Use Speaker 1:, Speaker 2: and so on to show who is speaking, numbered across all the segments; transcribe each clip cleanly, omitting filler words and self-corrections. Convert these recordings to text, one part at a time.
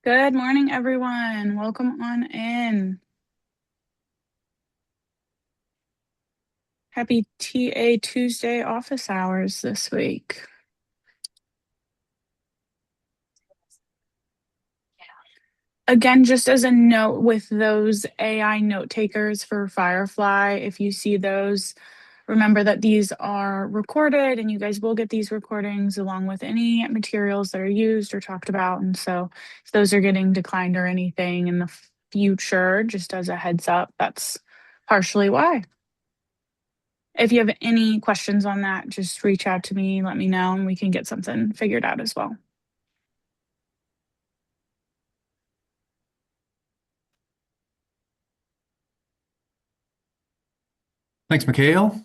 Speaker 1: Good morning, everyone. Welcome on in. Happy TA Tuesday office hours this week. Again, just as a note with those AI note takers for Firefly, if you see those, remember that these are recorded and you guys will get these recordings along with any materials that are used or talked about. And so if those are getting declined or anything in the future, just as a heads up, that's partially why. If you have any questions on that, just reach out to me, let me know, and we can get something figured out as well.
Speaker 2: Thanks, Mikhail,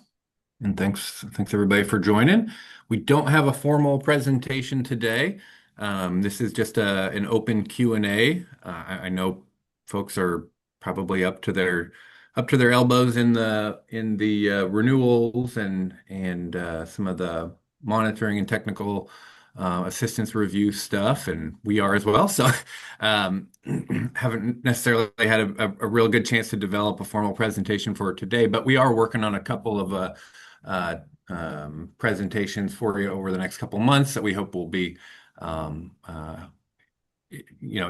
Speaker 2: and thanks everybody for joining. We don't have a formal presentation today. This is just an open Q&A. I know folks are probably up to their elbows in the renewals and some of the monitoring and technical assistance review stuff, and we are as well. So um, haven't necessarily had a real good chance to develop a formal presentation for today, but we are working on a couple of uh, presentations for you over the next couple months that we hope will be um, uh,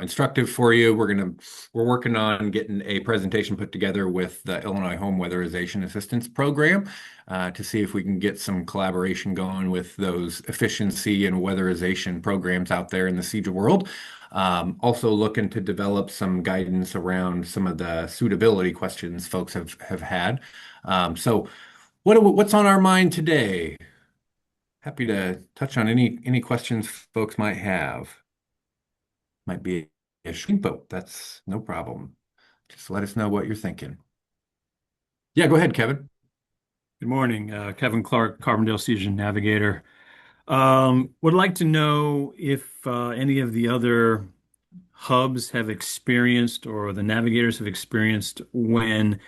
Speaker 2: instructive for you. We're working on getting a presentation put together with the Illinois Home Weatherization Assistance Program to see if we can get some collaboration going with those efficiency and weatherization programs out there in the CEJA world. Also looking to develop some guidance around some of the suitability questions folks have had. So what's on our mind today? Happy to touch on any questions folks might have. Might be an issue, but that's no problem. Just let us know what you're thinking. Yeah, go ahead, Kevin.
Speaker 3: Good morning, Kevin Clark, Carbondale Season Navigator. Would like to know if any of the other hubs have experienced or the navigators have experienced when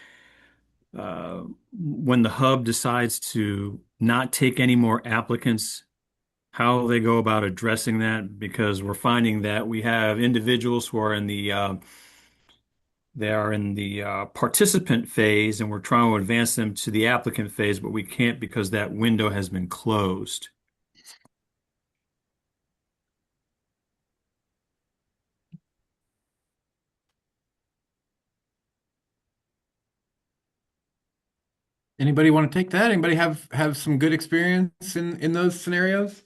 Speaker 3: the hub decides to not take any more applicants, how they go about addressing that, because we're finding that we have individuals who are in the participant phase, and we're trying to advance them to the applicant phase, but we can't because that window has been closed.
Speaker 2: Anybody want to take that? Anybody have some good experience in those scenarios?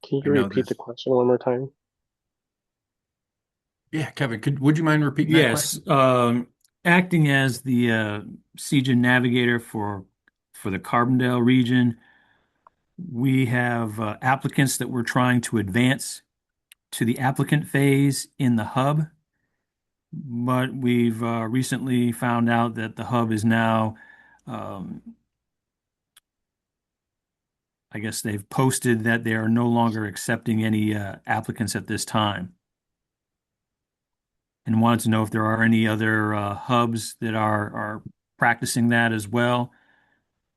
Speaker 4: Can
Speaker 2: I
Speaker 4: you
Speaker 2: know
Speaker 4: repeat the
Speaker 2: this.
Speaker 4: question one more time?
Speaker 2: Yeah, Kevin, would you mind repeating that
Speaker 3: Yes,
Speaker 2: question?
Speaker 3: acting as the CEJA navigator for the Carbondale region, we have applicants that we're trying to advance to the applicant phase in the hub, but we've recently found out that the hub is now, um, I guess they've posted that they are no longer accepting any applicants at this time, and wanted to know if there are any other hubs that are practicing that as well.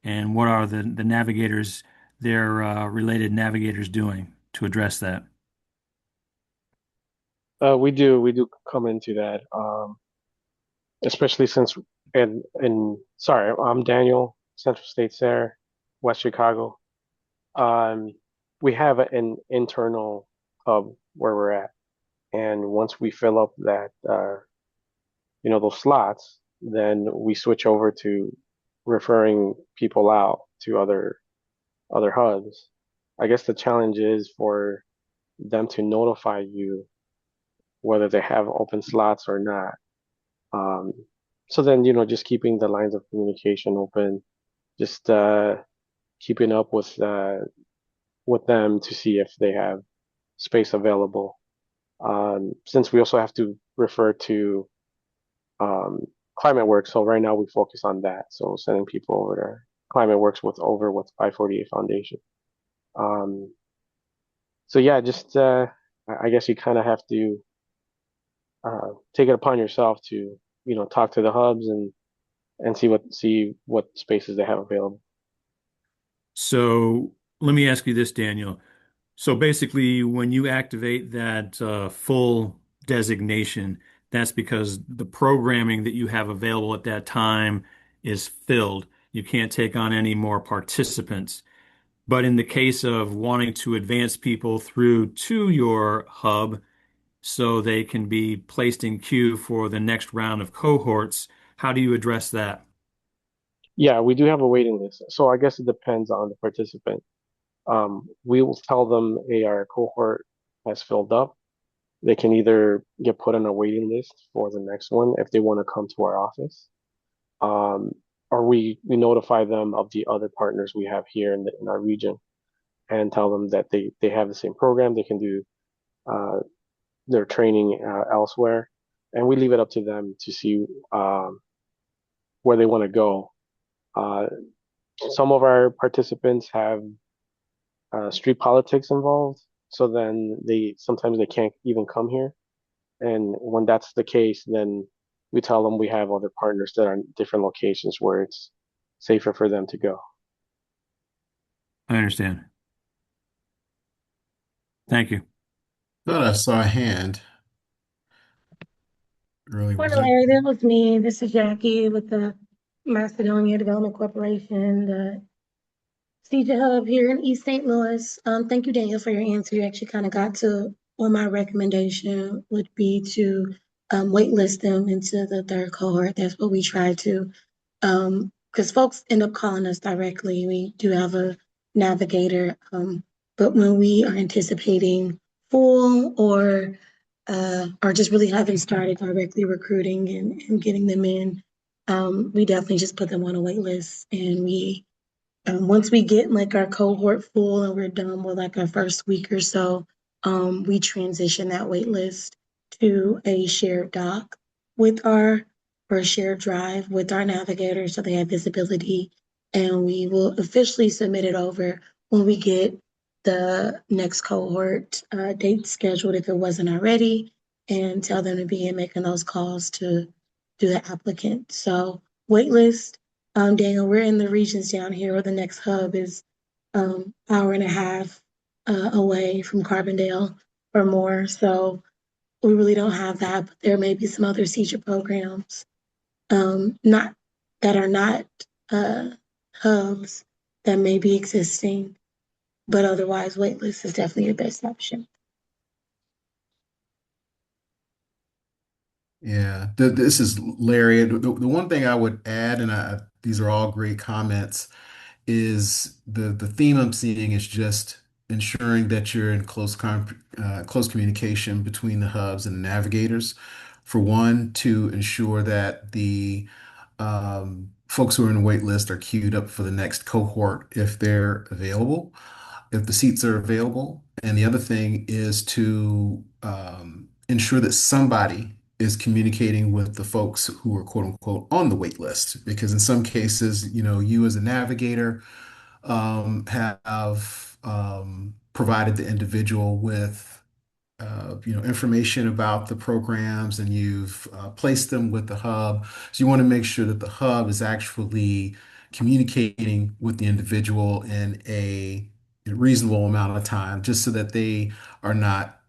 Speaker 3: And what are the navigators, their related navigators doing to address that?
Speaker 4: We do come into that, especially since and sorry, I'm Daniel, Central States there, West Chicago. Um, we have an internal hub where we're at, and once we fill up that, those slots, then we switch over to referring people out to other hubs. I guess the challenge is for them to notify you whether they have open slots or not. Um, so then, just keeping the lines of communication open, just keeping up with them to see if they have space available. Since we also have to refer to um, climate work, so right now we focus on that. So sending people over to climate works with 548 Foundation. Um, So yeah, just I guess you kind of have to take it upon yourself to talk to the hubs and see what spaces they have available.
Speaker 3: So let me ask you this, Daniel. So basically, when you activate that full designation, that's because the programming that you have available at that time is filled. You can't take on any more participants. But in the case of wanting to advance people through to your hub so they can be placed in queue for the next round of cohorts, how do you address that?
Speaker 4: Yeah, we do have a waiting list. So I guess it depends on the participant. We will tell them, hey, our cohort has filled up. They can either get put on a waiting list for the next one if they want to come to our office, um, or we notify them of the other partners we have here in our region and tell them that they have the same program. They can do uh, their training elsewhere, and we leave it up to them to see where they want to go. Uh, some of our participants have street politics involved, so then they sometimes they can't even come here. And when that's the case, then we tell them we have other partners that are in different locations where it's safer for them to go.
Speaker 3: I understand. Thank you.
Speaker 5: Thought I saw a hand earlier. Was
Speaker 6: Morning,
Speaker 5: it?
Speaker 6: Larry. That was me. This is Jackie with the Macedonia Development Corporation, the CEJA hub here in East St. Louis. Thank you, Daniel, for your answer. You actually kind of got to what my recommendation would be to waitlist them into the third cohort. That's what we try to, because folks end up calling us directly. We do have a navigator, but when we are anticipating full or just really haven't started directly recruiting and getting them in, we definitely just put them on a wait list. And once we get like our cohort full and we're done with like our first week or so, we transition that wait list to a shared doc with our or a shared drive with our navigator so they have visibility. And we will officially submit it over when we get the next cohort date scheduled if it wasn't already, and tell them to begin making those calls to do the applicant. So waitlist, Daniel, we're in the regions down here where the next hub is hour and a half away from Carbondale or more. So we really don't have that, but there may be some other seizure programs not that are not uh, hubs that may be existing, but otherwise waitlist is definitely the best option.
Speaker 5: Yeah, this is Larry. The one thing I would add, and these are all great comments, is the theme I'm seeing is just ensuring that you're in close communication between the hubs and the navigators. For one, to ensure that the folks who are in the wait list are queued up for the next cohort if they're available, if the seats are available. And the other thing is to ensure that somebody is communicating with the folks who are quote unquote on the wait list. Because in some cases, you as a navigator have provided the individual with information about the programs and you've placed them with the hub. So you want to make sure that the hub is actually communicating with the individual in a reasonable amount of time, just so that they are not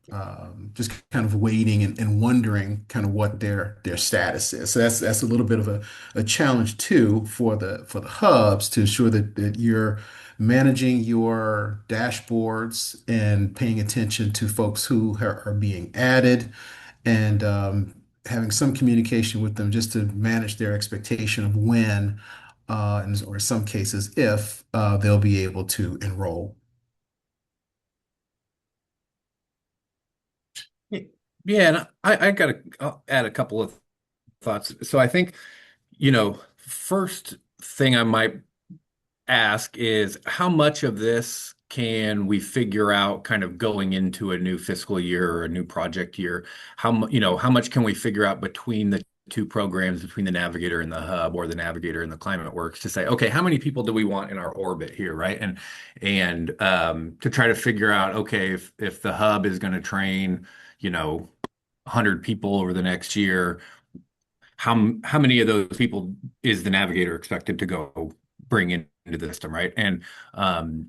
Speaker 5: just kind of waiting and wondering kind of what their status is. So that's a little bit of a challenge too for the hubs to ensure that you're managing your dashboards and paying attention to folks who are being added and having some communication with them just to manage their expectation of when, or in some cases, if they'll be able to enroll.
Speaker 2: Yeah, and I'll add a couple of thoughts. So I think, first thing I might ask is how much of this can we figure out kind of going into a new fiscal year or a new project year? How much can we figure out between the two programs between the Navigator and the Hub, or the Navigator and the Climate Works, to say, okay, how many people do we want in our orbit here, right? And to try to figure out, okay, if the Hub is going to train, 100 people over the next year, how many of those people is the Navigator expected to go bring into the system, right? And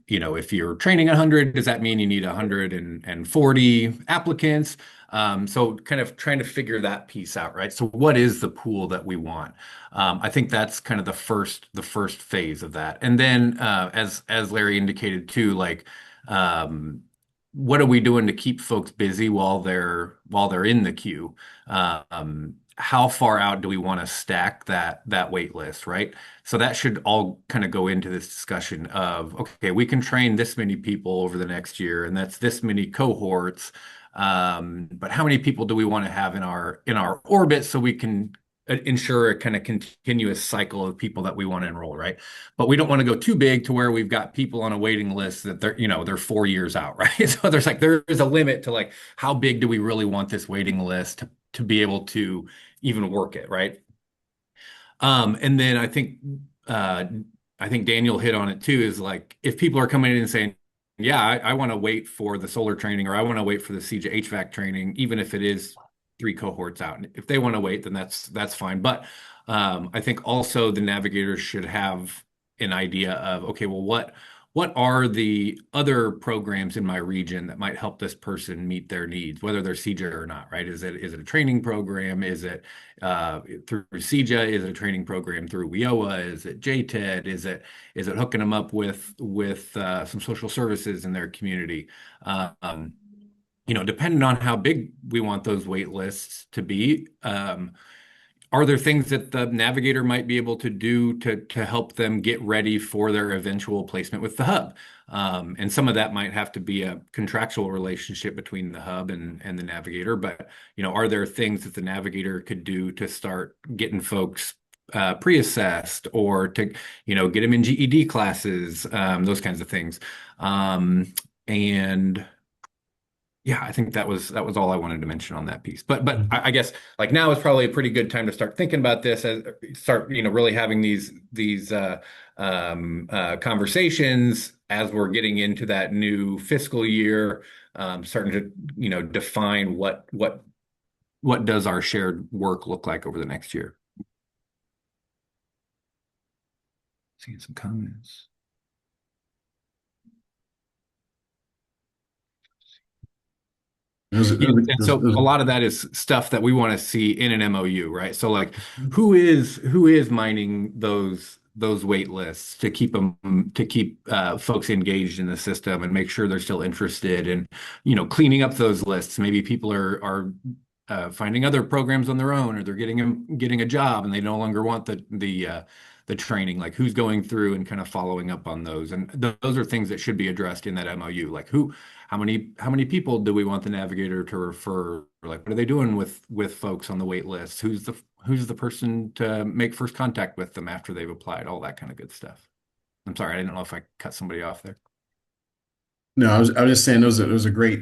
Speaker 2: if you're training 100, does that mean you need 140 applicants? So kind of trying to figure that piece out, right? So what is the pool that we want? I think that's kind of the first phase of that. And then as Larry indicated too, like what are we doing to keep folks busy while they're in the queue? How far out do we want to stack that wait list, right? So that should all kind of go into this discussion of, okay, we can train this many people over the next year, and that's this many cohorts. But how many people do we want to have in our orbit so we can ensure a kind of continuous cycle of people that we want to enroll, right? But we don't want to go too big to where we've got people on a waiting list that they're 4 years out, right? So there is a limit to like how big do we really want this waiting list to be able to even work it, right? And then uh, I think Daniel hit on it too, is like if people are coming in and saying, yeah, I want to wait for the solar training, or I want to wait for the CEJA HVAC training, even if it is three cohorts out. And if they want to wait, then that's fine. But I think also the navigators should have an idea of, okay, well, what are the other programs in my region that might help this person meet their needs, whether they're CEJA or not, right? Is it a training program? Is it through CEJA? Is it a training program through WIOA? Is it JTED? Is it hooking them up with some social services in their community? Um, Depending on how big we want those wait lists to be, are there things that the navigator might be able to do to help them get ready for their eventual placement with the hub? And some of that might have to be a contractual relationship between the hub and the navigator. But, are there things that the navigator could do to start getting folks pre-assessed, or to, get them in GED classes, those kinds of things. And yeah, I think that was all I wanted to mention on that piece. But I guess like now is probably a pretty good time to start thinking about this, as start really having these conversations as we're getting into that new fiscal year, starting to define what does our shared work look like over the next year. Seeing some comments. Yeah, and so a lot of that is stuff that we want to see in an MOU, right? So like who is mining those wait lists to keep folks engaged in the system and make sure they're still interested, and cleaning up those lists. Maybe people are finding other programs on their own, or they're getting a job and they no longer want the training. Like who's going through and kind of following up on those, and those are things that should be addressed in that MOU. Like how many people do we want the navigator to refer? Like what are they doing with folks on the wait list? Who's the person to make first contact with them after they've applied? All that kind of good stuff. I'm sorry, I didn't know if I cut somebody off there.
Speaker 5: No, I was just saying those are great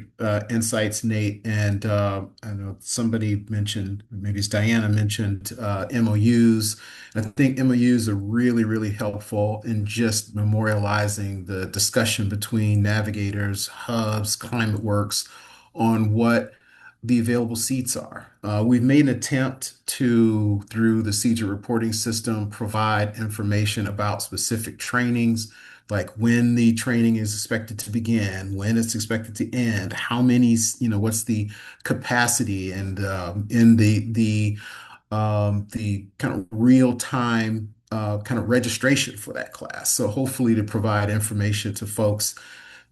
Speaker 5: insights, Nate. And I know somebody mentioned, maybe it's Diana mentioned MOUs. I think MOUs are really, really helpful in just memorializing the discussion between navigators, hubs, climate works on what the available seats are. We've made an attempt to, through the CEJA reporting system, provide information about specific trainings, like when the training is expected to begin, when it's expected to end, how many, what's the capacity, and in the kind of real time kind of registration for that class. So hopefully to provide information to folks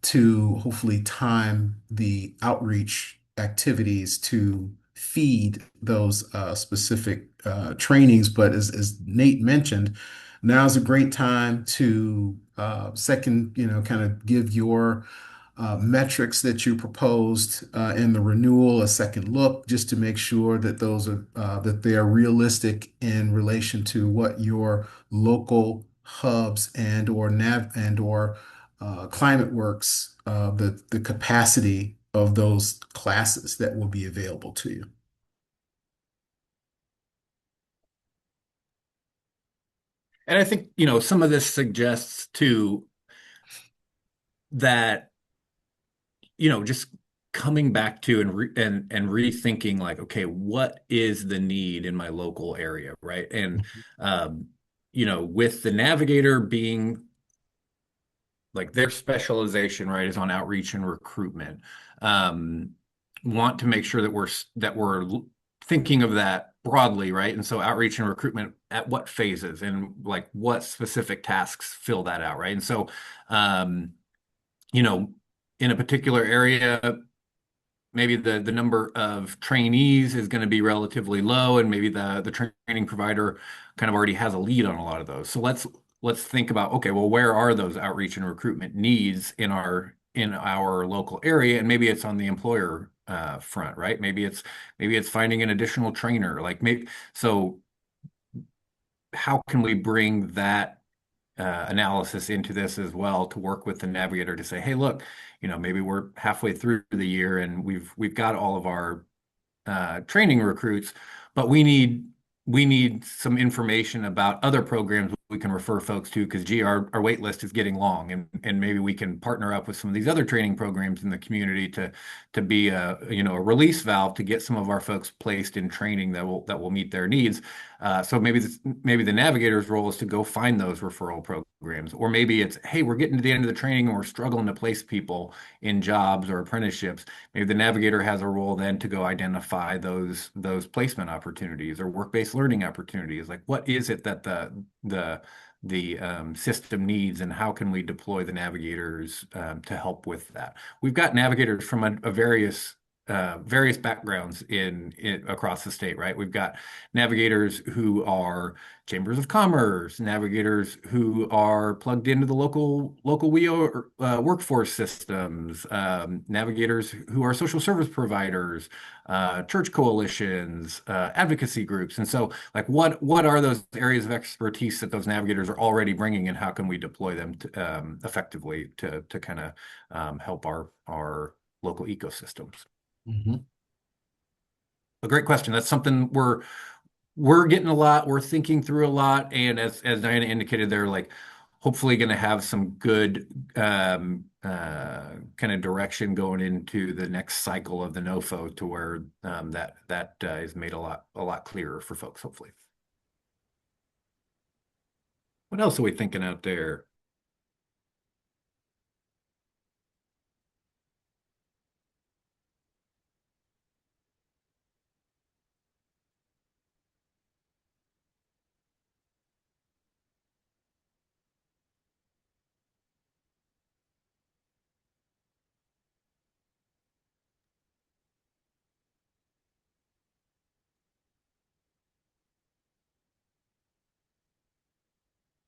Speaker 5: to hopefully time the outreach activities to feed those specific trainings. But as Nate mentioned, now is a great time to second, kind of give your metrics that you proposed in the renewal a second look, just to make sure that those are that they are realistic in relation to what your local hubs and or climate works, the capacity of those classes that will be available to you.
Speaker 2: And I think, some of this suggests too that, just coming back to and rethinking like, okay, what is the need in my local area, right? And um, with the navigator being like their specialization, right, is on outreach and recruitment. Um, want to make sure that we're thinking of that broadly, right? And so outreach and recruitment at what phases and like what specific tasks fill that out, right? And so, um, you know, in a particular area, maybe the number of trainees is going to be relatively low, and maybe the training provider kind of already has a lead on a lot of those. So let's think about, okay, well, where are those outreach and recruitment needs in our local area? And maybe it's on the employer front, right? Maybe it's finding an additional trainer. Like maybe so how can we bring that analysis into this as well to work with the navigator to say, hey, look, maybe we're halfway through the year and we've got all of our training recruits, but we need some information about other programs we can refer folks to because gee, our wait list is getting long, and maybe we can partner up with some of these other training programs in the community to be a release valve to get some of our folks placed in training that will meet their needs. So maybe the navigator's role is to go find those referral programs, or maybe it's, hey, we're getting to the end of the training and we're struggling to place people in jobs or apprenticeships. Maybe the navigator has a role then to go identify those placement opportunities or work-based learning opportunities. Like, what is it that the system needs, and how can we deploy the navigators to help with that? We've got navigators from a various backgrounds in across the state, right? We've got navigators who are chambers of commerce, navigators who are plugged into the local WEO workforce systems, navigators who are social service providers, church coalitions, advocacy groups. And so, like, what are those areas of expertise that those navigators are already bringing, and how can we deploy them effectively to kind of help our local ecosystems?
Speaker 5: Mhm.
Speaker 2: A great question. That's something we're getting a lot. We're thinking through a lot, and as Diana indicated, they're like hopefully going to have some good kind of direction going into the next cycle of the NOFO to where that is made a lot clearer for folks. Hopefully. What else are we thinking out there?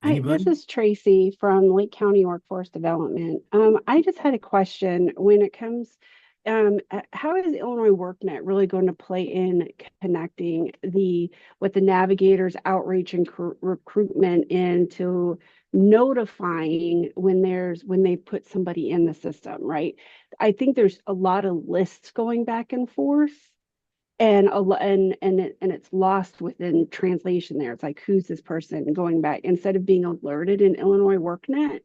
Speaker 7: Hi, this
Speaker 2: Anybody?
Speaker 7: is Tracy from Lake County Workforce Development. I just had a question when it comes, how is Illinois WorkNet really going to play in connecting with the navigators outreach and recruitment into notifying when they put somebody in the system, right? I think there's a lot of lists going back and forth and it's lost within translation there. It's like, who's this person going back instead of being alerted in Illinois WorkNet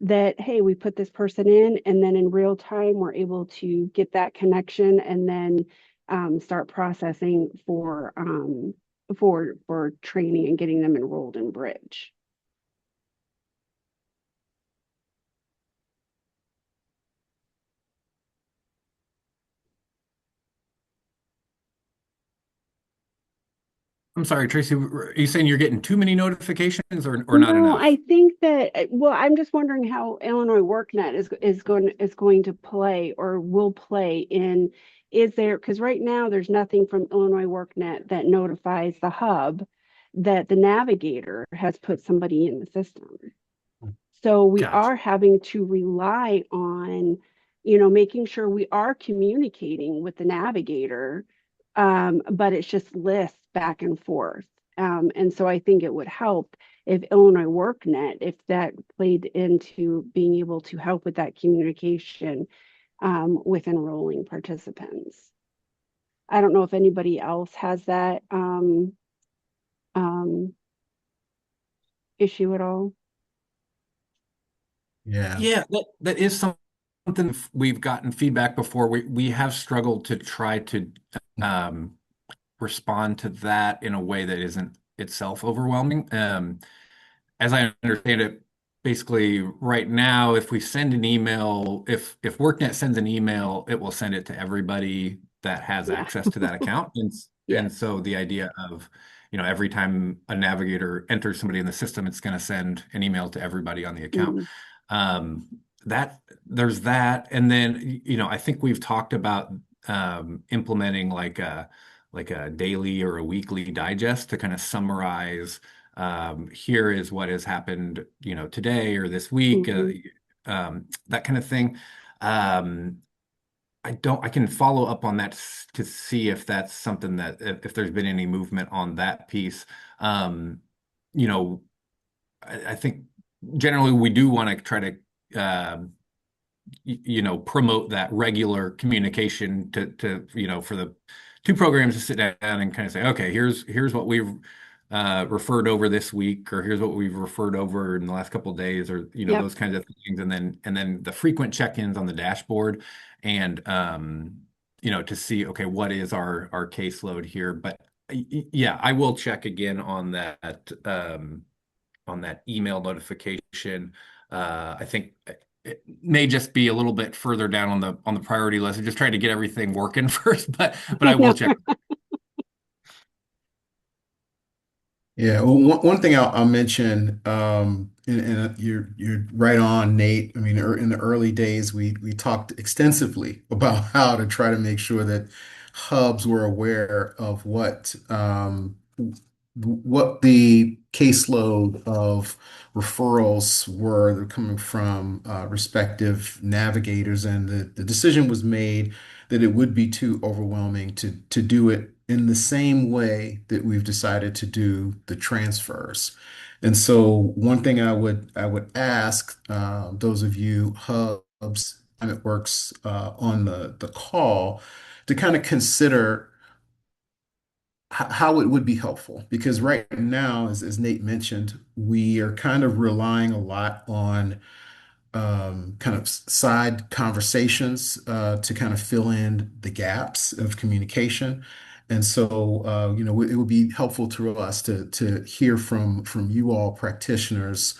Speaker 7: that, hey, we put this person in, and then in real time we're able to get that connection and then start processing for training and getting them enrolled in Bridge.
Speaker 2: I'm sorry, Tracy. Are you saying you're getting too many notifications or not
Speaker 7: No, I
Speaker 2: enough?
Speaker 7: think that, well, I'm just wondering how Illinois WorkNet is going to play or will play in, is there, because right now there's nothing from Illinois WorkNet that notifies the hub that the navigator has put somebody in the system. So we
Speaker 2: Gotcha.
Speaker 7: are having to rely on, making sure we are communicating with the navigator, but it's just lists back and forth. And so I think it would help if Illinois WorkNet, if that played into being able to help with that communication with enrolling participants. I don't know if anybody else has that um, issue at all?
Speaker 5: Yeah.
Speaker 2: Yeah, that is something we've gotten feedback before. We have struggled to try to um, respond to that in a way that isn't itself overwhelming. As I understand it, basically right now, if we send an email, if WorkNet sends an email, it will send it to everybody that has
Speaker 7: Yeah.
Speaker 2: access to that account. And
Speaker 7: Yes.
Speaker 2: so the idea of, every time a navigator enters somebody in the system, it's going to send an email to everybody on the account.
Speaker 7: Mm,
Speaker 2: Um, that there's that, and then I think we've talked about implementing like a daily or a weekly digest to kind of summarize here is what has happened, today or this week,
Speaker 7: mhm.
Speaker 2: that kind of thing. Um, I can follow up on that to see if that's something that if there's been any movement on that piece. Um, you know, I think generally we do want to try to promote that regular communication to for the two programs to sit down and kind of say, okay, here's what we've referred over this week, or here's what we've referred over in the last couple of days, or
Speaker 7: Yep.
Speaker 2: those kinds of things, and then the frequent check-ins on the dashboard, and to see, okay, what is our caseload here. But yeah, I will check again on that email notification. I think it may just be a little bit further down on the priority list. I'm just trying to get everything working first, but I
Speaker 7: I
Speaker 2: will
Speaker 7: know.
Speaker 2: check.
Speaker 5: Yeah, well, one thing I'll mention, and you're right on, Nate. I mean, in the early days, we talked extensively about how to try to make sure that hubs were aware of what the caseload of referrals were that were coming from respective navigators, and the decision was made that it would be too overwhelming to do it in the same way that we've decided to do the transfers. And so one thing I would ask those of you hubs and it works on the call to kind of consider how it would be helpful, because right now, as Nate mentioned, we are kind of relying a lot on kind of side conversations to kind of fill in the gaps of communication. And so, it would be helpful to us to hear from you all practitioners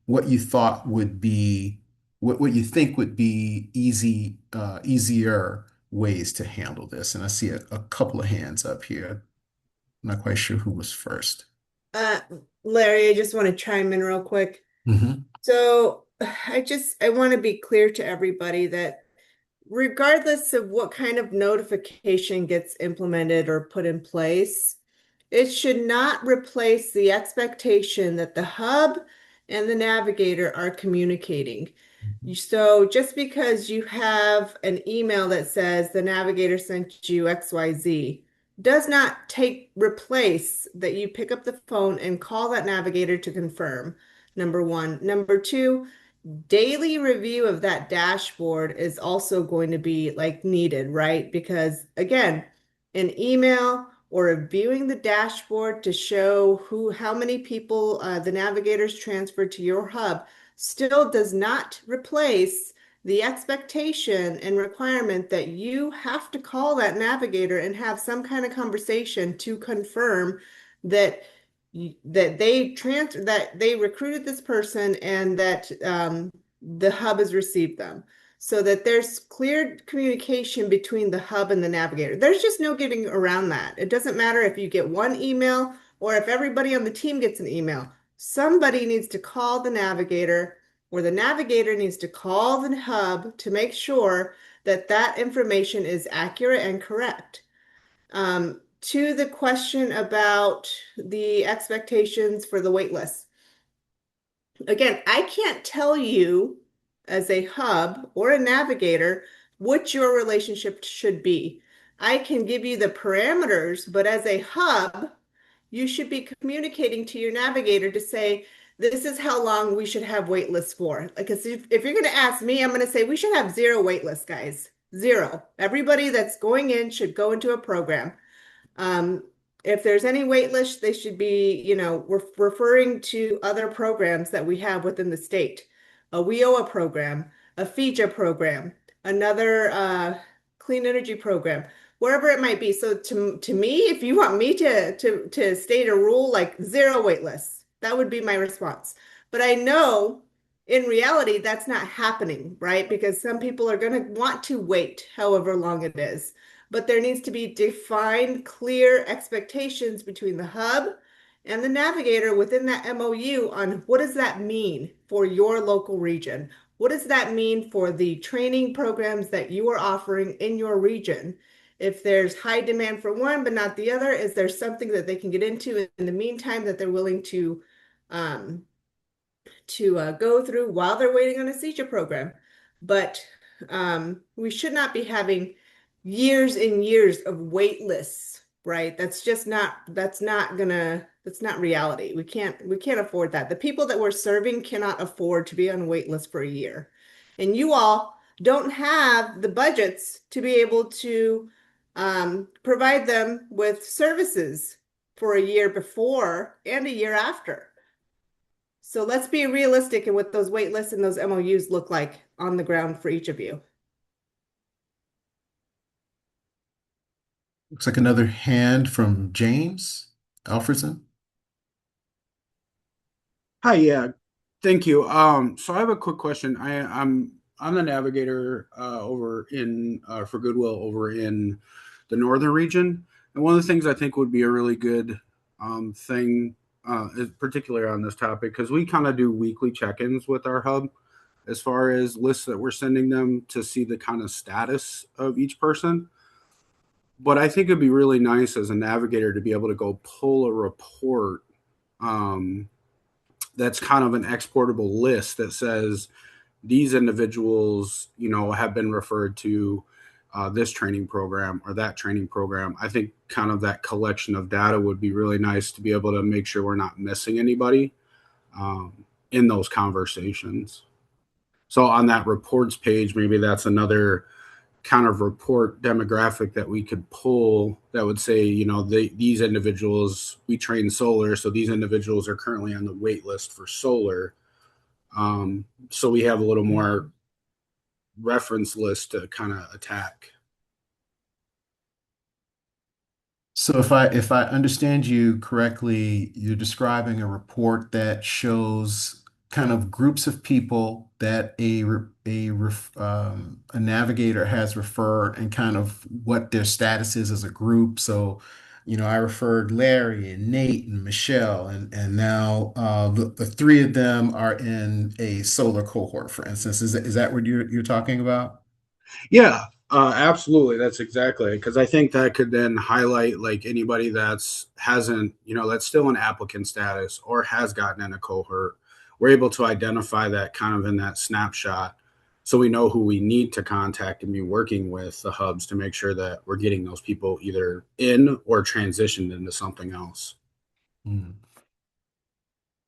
Speaker 5: what you thought would be what you think would be easier ways to handle this. And I see a couple of hands up here. I'm not quite sure who was first.
Speaker 8: Uh, Larry, I just want to chime in real quick.
Speaker 5: Hmm.
Speaker 8: So I want to be clear to everybody that regardless of what kind of notification gets implemented or put in place, it should not replace the expectation that the hub and the navigator are communicating. So just because you have an email that says the navigator sent you XYZ does not replace that you pick up the phone and call that navigator to confirm, number one. Number two, daily review of that dashboard is also going to be like needed, right? Because again, an email or reviewing the dashboard to show how many people the navigators transferred to your hub still does not replace the expectation and requirement that you have to call that navigator and have some kind of conversation to confirm that that they recruited this person and that the hub has received them, so that there's clear communication between the hub and the navigator. There's just no getting around that. It doesn't matter if you get one email or if everybody on the team gets an email. Somebody needs to call the navigator, or the navigator needs to call the hub to make sure that that information is accurate and correct. To the question about the expectations for the wait list. Again, I can't tell you as a hub or a navigator what your relationship should be. I can give you the parameters, but as a hub, you should be communicating to your navigator to say, this is how long we should have wait lists for. Like, if you're going to ask me, I'm going to say we should have zero wait lists, guys. Zero. Everybody that's going in should go into a program. Um, If there's any wait list, they should be, referring to other programs that we have within the state. A WIOA program, a CEJA program, another clean energy program, wherever it might be. So to me, if you want me to state a rule like zero wait lists, that would be my response. But I know in reality that's not happening, right? Because some people are going to want to wait however long it is, but there needs to be defined, clear expectations between the hub and the navigator within that MOU on what does that mean for your local region? What does that mean for the training programs that you are offering in your region? If there's high demand for one but not the other, is there something that they can get into in the meantime that they're willing um, to go through while they're waiting on a CEJA program? But we should not be having years and years of wait lists, right? That's not reality. We can't afford that. The people that we're serving cannot afford to be on wait list for a year. And you all don't have the budgets to be able to provide them with services for a year before and a year after. So let's be realistic in what those wait lists and those MOUs look like on the ground for each of you.
Speaker 5: Looks like another hand from James Alfredson.
Speaker 9: Hi, yeah, thank you. So I have a quick question. I'm the navigator over in for Goodwill over in the northern region, and one of the things I think would be a really good thing, is particularly on this topic, because we kind of do weekly check-ins with our hub as far as lists that we're sending them to see the kind of status of each person. But I think it'd be really nice as a navigator to be able to go pull a report. That's kind of an exportable list that says these individuals, have been referred to this training program or that training program. I think kind of that collection of data would be really nice to be able to make sure we're not missing anybody in those conversations. So on that reports page, maybe that's another kind of report demographic that we could pull that would say, these individuals, we train solar, so these individuals are currently on the wait list for solar. So we have a little more reference list to kind of attack.
Speaker 5: So if I understand you correctly, you're describing a report that shows kind of groups of people that a navigator has referred and kind of what their status is as a group. So, I referred Larry and Nate and Michelle, and now the three of them are in a solar cohort, for instance. Is that what you're talking about?
Speaker 9: Yeah, absolutely. That's exactly because I think that could then highlight like anybody that's hasn't, that's still in applicant status or has gotten in a cohort. We're able to identify that kind of in that snapshot, so we know who we need to contact and be working with the hubs to make sure that we're getting those people either in or transitioned into something else.
Speaker 5: Hmm.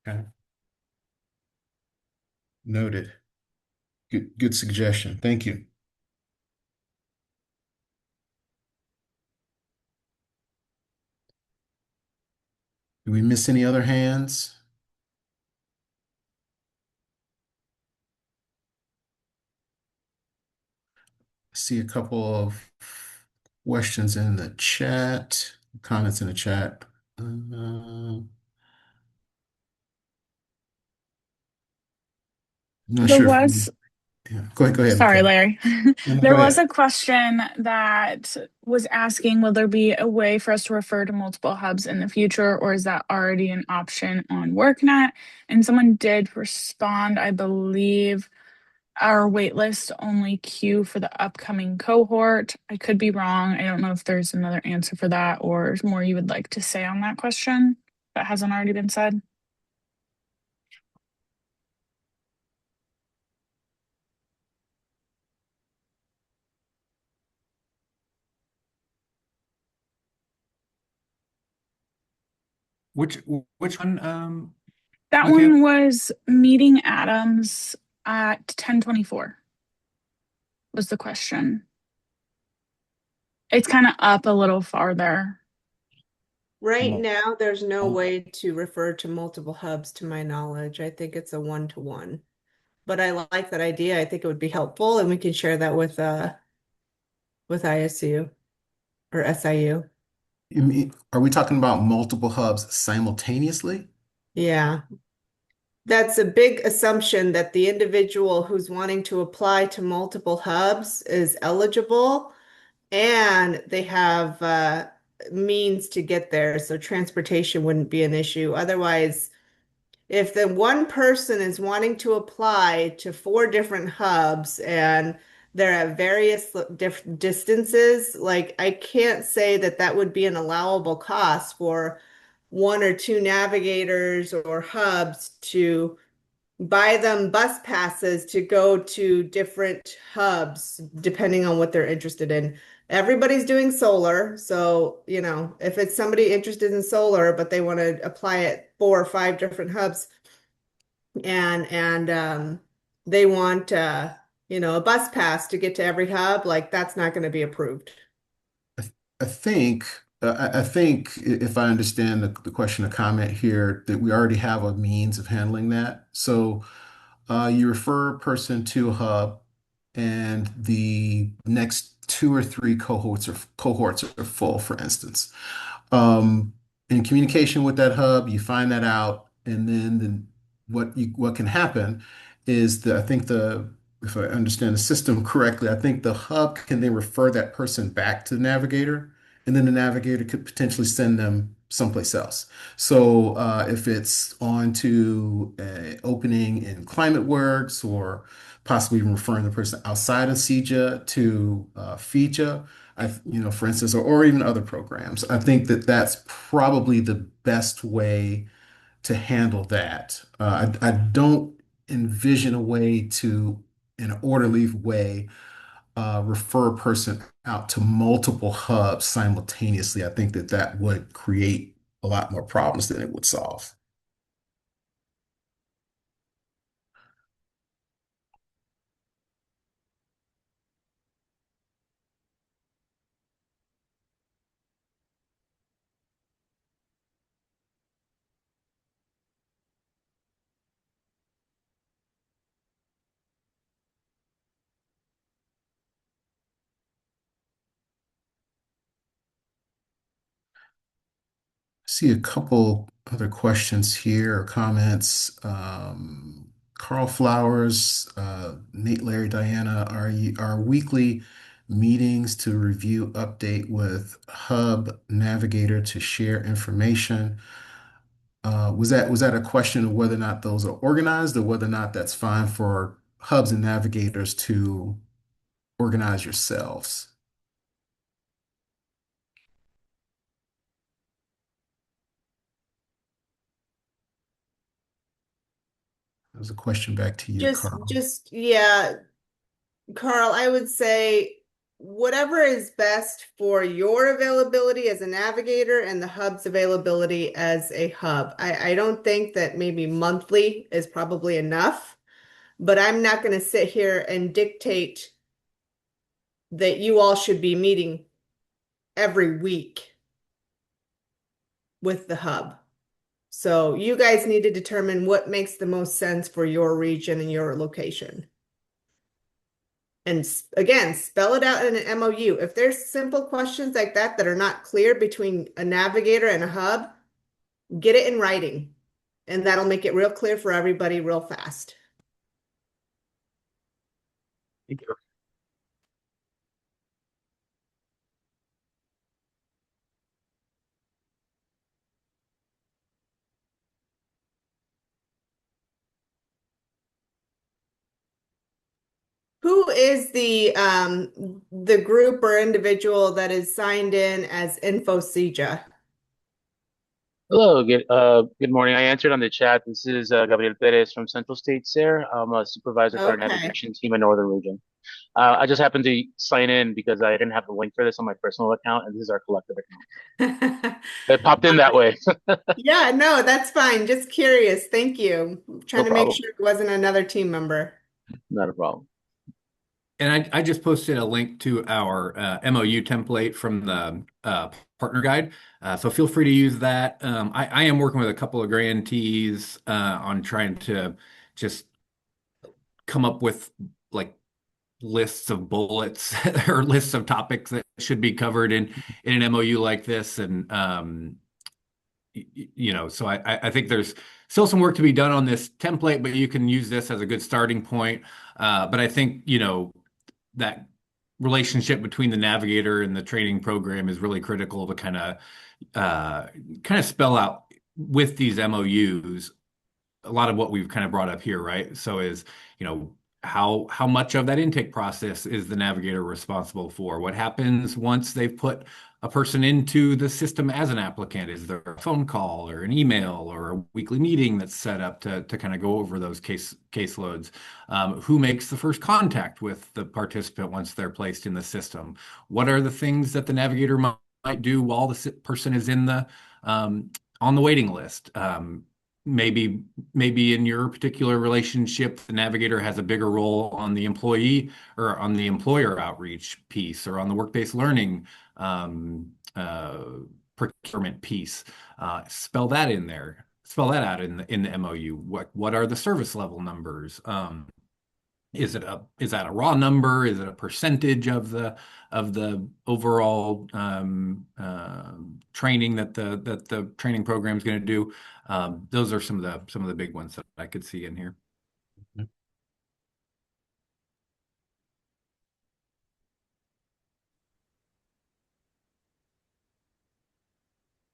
Speaker 5: Okay. Noted. Good suggestion. Thank you. Do we miss any other hands? I see a couple of questions in the chat, comments in the chat. I'm not
Speaker 1: There
Speaker 5: sure if
Speaker 1: was
Speaker 5: yeah. Go ahead,
Speaker 1: Sorry,
Speaker 5: Michaela.
Speaker 1: Larry.
Speaker 5: No, no,
Speaker 1: There
Speaker 5: go
Speaker 1: was
Speaker 5: ahead.
Speaker 1: a question that was asking, will there be a way for us to refer to multiple hubs in the future, or is that already an option on WorkNet? And someone did respond, I believe our waitlist only queue for the upcoming cohort. I could be wrong. I don't know if there's another answer for that or more you would like to say on that question that hasn't already been said.
Speaker 2: Which which one,
Speaker 1: That
Speaker 2: Mikhail?
Speaker 1: one was meeting Adams at 10:24 was the question. It's kind of up a little farther.
Speaker 8: Right now, there's no way to refer to multiple hubs to my knowledge. I think it's a one-to-one. But I like that idea. I think it would be helpful, and we can share that with ISU or SIU.
Speaker 5: Are we talking about multiple hubs simultaneously?
Speaker 8: Yeah. That's a big assumption that the individual who's wanting to apply to multiple hubs is eligible and they have means to get there. So transportation wouldn't be an issue. Otherwise, if the one person is wanting to apply to four different hubs and they're at various different distances, like I can't say that that would be an allowable cost for one or two navigators or hubs to buy them bus passes to go to different hubs depending on what they're interested in. Everybody's doing solar, so if it's somebody interested in solar but they want to apply at four or five different hubs and they want a bus pass to get to every hub, like that's not going to be approved.
Speaker 5: I think I think if I understand the question or comment here, that we already have a means of handling that. So you refer a person to a hub, and the next two or three cohorts are full, for instance. Um, in communication with that hub, you find that out, and then what can happen is that I think the if I understand the system correctly, I think the hub can then refer that person back to the navigator, and then the navigator could potentially send them someplace else. So if it's on to a opening in ClimateWorks or possibly even referring the person outside of CEJA to FEJA, for instance, or even other programs. I think that that's probably the best way to handle that. I don't envision a way to, in an orderly way, refer a person out to multiple hubs simultaneously. I think that that would create a lot more problems than it would solve. See a couple other questions here or comments. Carl Flowers, Nate, Larry, Diana, are weekly meetings to review update with Hub Navigator to share information? Was that a question of whether or not those are organized or whether or not that's fine for hubs and navigators to organize yourselves? That was a question back to you, Carl.
Speaker 8: Yeah, Carl, I would say whatever is best for your availability as a navigator and the hub's availability as a hub. I don't think that maybe monthly is probably enough, but I'm not going to sit here and dictate that you all should be meeting every week with the hub. So you guys need to determine what makes the most sense for your region and your location. And again, spell it out in an MOU. If there's simple questions like that that are not clear between a navigator and a hub, get it in writing. And that'll make it real clear for everybody real fast.
Speaker 10: Thank you.
Speaker 8: Who is the group or individual that is signed in as Info CEJA?
Speaker 10: Hello, good morning. I answered on the chat. This is Gabriel Perez from Central States there. I'm a supervisor for our
Speaker 8: Okay.
Speaker 10: navigation team in Northern Region. I just happened to sign in because I didn't have the link for this on my personal account, and this is our collective account. It popped in that way.
Speaker 8: Yeah, no, that's fine. Just curious. Thank you.
Speaker 10: No
Speaker 8: Trying to make
Speaker 10: problem.
Speaker 8: sure it wasn't another team member.
Speaker 10: Not a problem.
Speaker 2: And I just posted a link to our MOU template from the partner guide. So feel free to use that. I am working with a couple of grantees on trying to just come up with like lists of bullets or lists of topics that should be covered in an MOU like this. And so I think there's still some work to be done on this template, but you can use this as a good starting point. But I think, that relationship between the navigator and the training program is really critical to kind of spell out with these MOUs a lot of what we've kind of brought up here, right? So is, how much of that intake process is the navigator responsible for? What happens once they've put a person into the system as an applicant? Is there a phone call or an email or a weekly meeting that's set up to kind of go over those caseloads? Who makes the first contact with the participant once they're placed in the system? What are the things that the navigator might do while the person is on the waiting list? Maybe in your particular relationship, the navigator has a bigger role on the employee or on the employer outreach piece or on the work-based learning um, uh, procurement piece. Spell that in there. Spell that out in the MOU. What are the service level numbers? Is that a raw number? Is it a percentage of the overall training that the training program is going to do? Those are some of the big ones that I could see in here.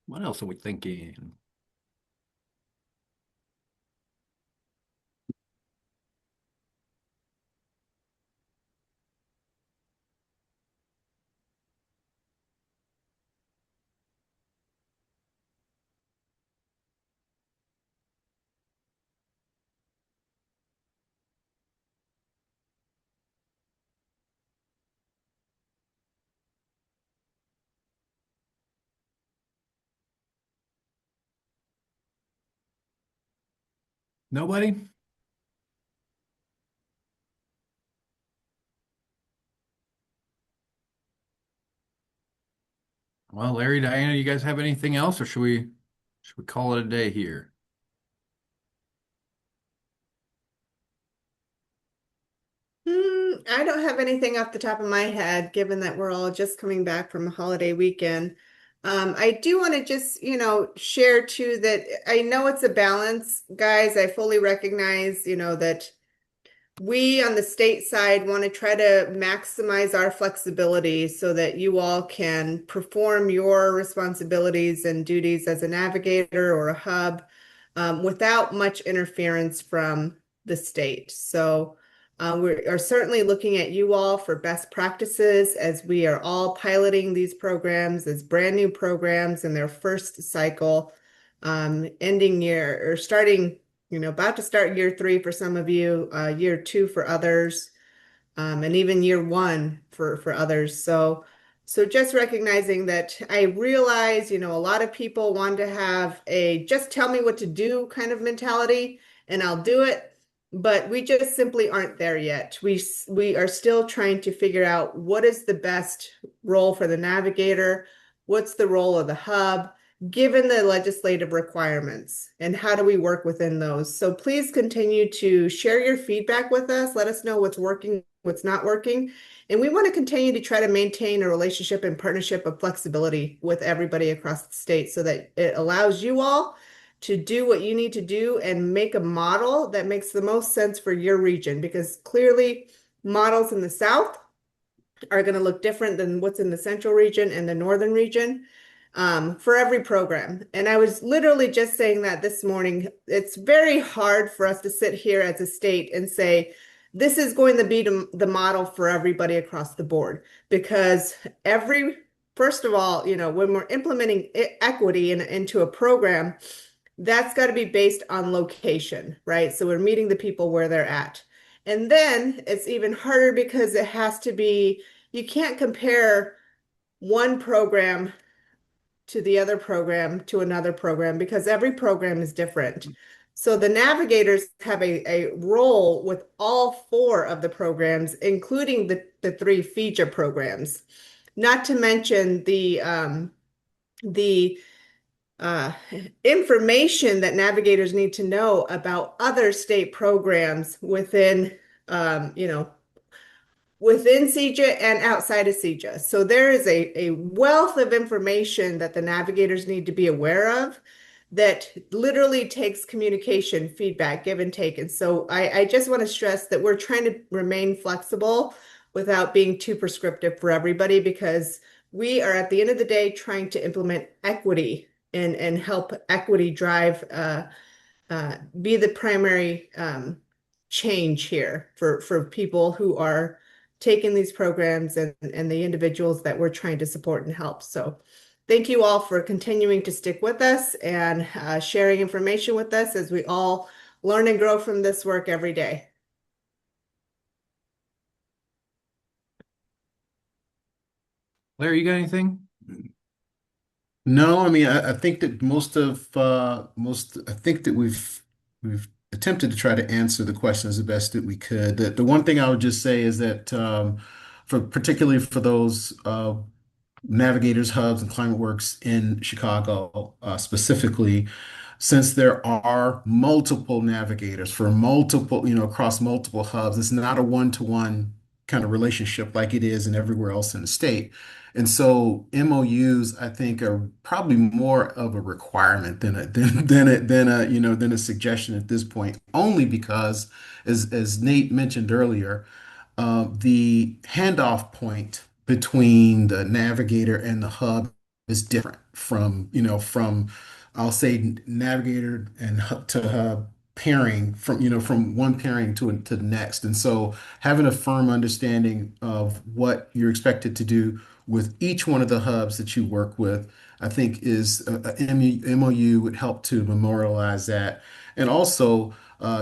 Speaker 2: What else are we thinking? Nobody? Well, Larry, Diana, you guys have anything else, or should we call it a day here?
Speaker 8: I don't have anything off the top of my head, given that we're all just coming back from a holiday weekend. I do want to just, share too that I know it's a balance, guys. I fully recognize, that we on the state side want to try to maximize our flexibility so that you all can perform your responsibilities and duties as a navigator or a hub without much interference from the state. So we are certainly looking at you all for best practices as we are all piloting these programs as brand new programs in their first cycle, ending year or starting, about to start year 3 for some of you, year 2 for others, and even year 1 for others. So just recognizing that I realize, a lot of people want to have a just tell me what to do kind of mentality, and I'll do it. But we just simply aren't there yet. We are still trying to figure out what is the best role for the navigator, what's the role of the hub, given the legislative requirements, and how do we work within those. So please continue to share your feedback with us. Let us know what's working, what's not working. And we want to continue to try to maintain a relationship and partnership of flexibility with everybody across the state so that it allows you all to do what you need to do and make a model that makes the most sense for your region, because clearly models in the South are going to look different than what's in the central region and the northern region for every program. And I was literally just saying that this morning. It's very hard for us to sit here as a state and say, this is going to be the model for everybody across the board, because first of all, when we're implementing equity into a program, that's got to be based on location, right? So we're meeting the people where they're at. And then it's even harder because it has to be, you can't compare one program to the other program to another program because every program is different. So the navigators have a role with all four of the programs, including the three CEJA programs. Not to mention the uh, information that navigators need to know about other state programs within, you know, within CEJA and outside of CEJA. So there is a wealth of information that the navigators need to be aware of that literally takes communication, feedback, give and take. And so I just want to stress that we're trying to remain flexible without being too prescriptive for everybody, because we are at the end of the day trying to implement equity and help equity drive be the primary change here for people who are taking these programs and the individuals that we're trying to support and help. So thank you all for continuing to stick with us and sharing information with us as we all learn and grow from this work every day.
Speaker 2: Larry, you got anything?
Speaker 5: No, I mean, I think that I think that we've attempted to try to answer the questions the best that we could. The one thing I would just say is that for particularly for those navigators, hubs, and climate works in Chicago specifically, since there are multiple navigators for multiple, across multiple hubs, it's not a one-to-one kind of relationship like it is in everywhere else in the state. And so MOUs, I think, are probably more of a requirement than a suggestion at this point, only because, as Nate mentioned earlier, the handoff point between the navigator and the hub is different from I'll say navigator and hub to hub pairing from one pairing to the next. And so having a firm understanding of what you're expected to do with each one of the hubs that you work with, I think is a MOU would help to memorialize that. And also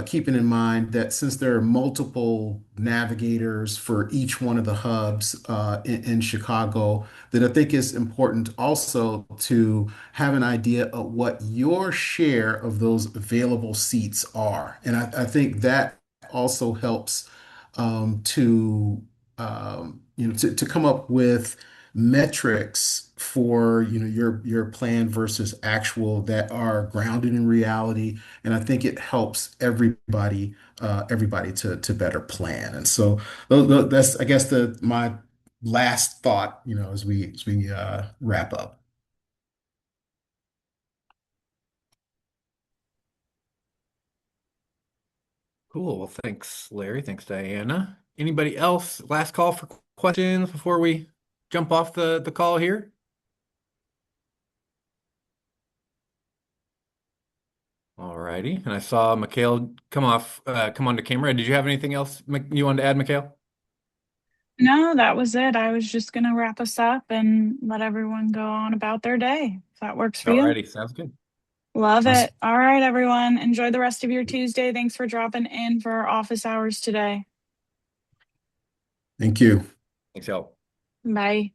Speaker 5: keeping in mind that since there are multiple navigators for each one of the hubs in Chicago, that I think it's important also to have an idea of what your share of those available seats are. And I think that also helps to come up with metrics for your plan versus actual that are grounded in reality. And I think it helps everybody to better plan. And so that's, I guess, the my last thought, as we wrap up.
Speaker 2: Cool. Well, thanks, Larry. Thanks, Diana. Anybody else? Last call for questions before we jump off the call here? All righty. And I saw Mikhail come onto camera. Did you have anything else you wanted to add, Mikhail?
Speaker 1: No, that was it. I was just going to wrap us up and let everyone go on about their day. If that works for
Speaker 2: All
Speaker 1: you.
Speaker 2: righty. Sounds good.
Speaker 1: Love it. All right, everyone. Enjoy the rest of your Tuesday. Thanks for dropping in for our office hours today.
Speaker 5: Thank you.
Speaker 2: Thanks, y'all.
Speaker 1: Bye.